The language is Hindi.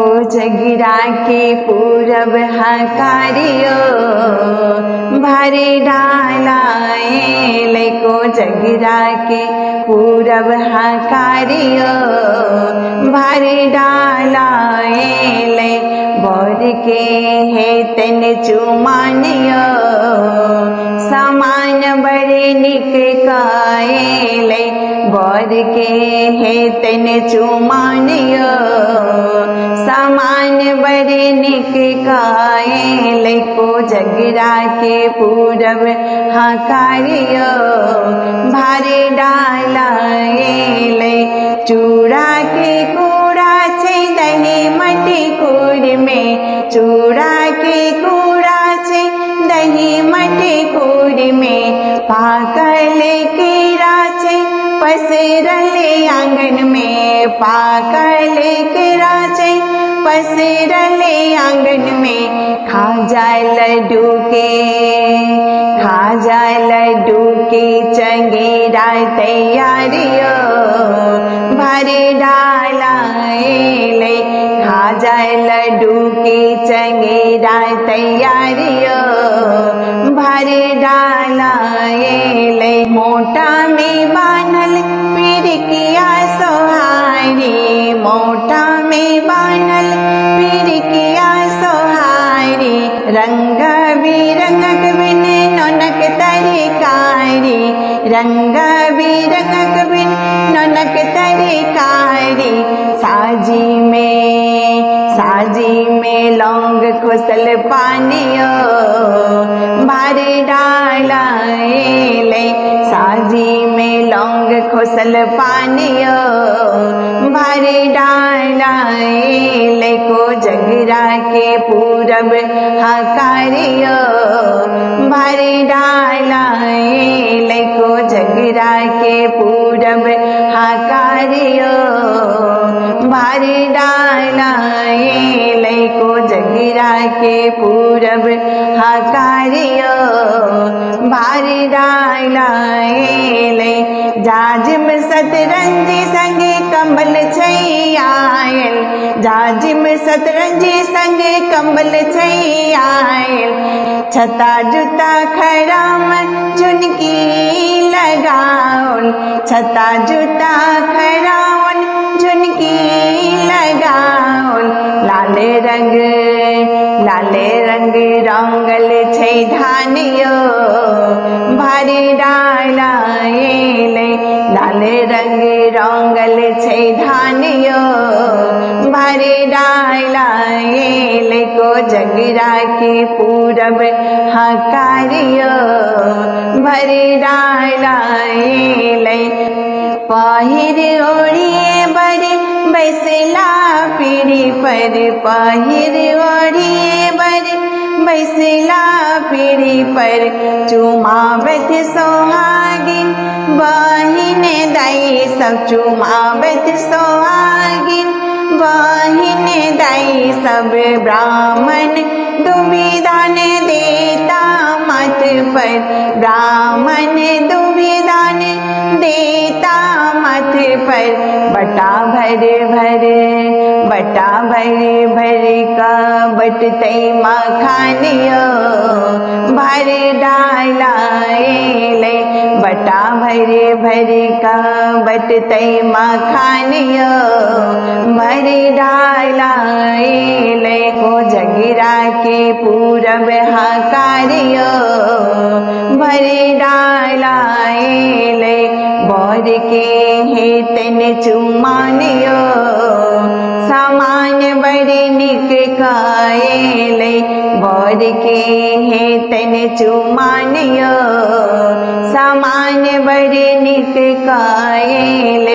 कोजगिरा के पूरब हकारियो भरे डालाए कोजगिरा के पूरब हकारियो भरे डालाए बोर के है तन चुमानियो समान बड़े निकाए बोर के है तन चुमानियो समान बड़े निकाए कोजगिरा के पूरब हकारियो भारे डालाए चूड़ा के कूड़ा छे दही मटी कूड़ में चूड़ा के कूड़ा छे दही मटी कूड़ में पाकल कीड़ा छे पसरले आंगन में पाकल कीड़ा छे पसरले आंगन में खा जाए लड्डू के चंगेरा तैयारियो भरे डालाए खा जाए लड्डू के चंगेरा तैयारियो भरे डालाए मोटा में बानल पिरकिया सोहारी मोटा में बानल पिरकिया सोहारी रंग बिरंगक बिन ननक तरकारी रंग बिरंगक बिन ननक तरकारी साजी में लौंग खोसल पानियो भरे डालाए साजी में लौंग खोसल पानियो भरे डालाए कोजगिरा के पूरब हकारियो भरे डालाए कोजगिरा के पूरब हकारियो भरे डालाए कोजगिरा के पूरब हकारियो भरे डालाए जाजिम सतरंजी संगे कंबल छैयायल जाजिम सतरंजी संगे कंबल छैयायल छता जूता खराम झुनकी लगाओन छता जूता खराओन झुनकी लगाओन लाले रंग रंगल छै धानियो भरे डालाए लाले रंग रंगल छै धानियो भरे डालाए कोजगिरा के पूरब हकारियो भरे डालाए पहिर ओढ़िए बड़े बैसला पीढ़ी पर पहिर ओढ़िए बड़े बैसला पीढ़ी पर चुमावत सोहागिन बहिन दाई सब चुमावत सोहागिन बहिन दाई सब ब्राह्मण दुबिदान देता मत पर ब्राह्मण दुबिदान देता मत पर बटा भर का बटते मखानियो भर डालाए बटा भर का बटते मखानियो भर डालाए कोजगिरा के पूरब हकारियो भर डालाए बोर के है तन चुमानियो सामान बड़े निकाए बोर के है तन चुमानियो सामान बड़े निकाए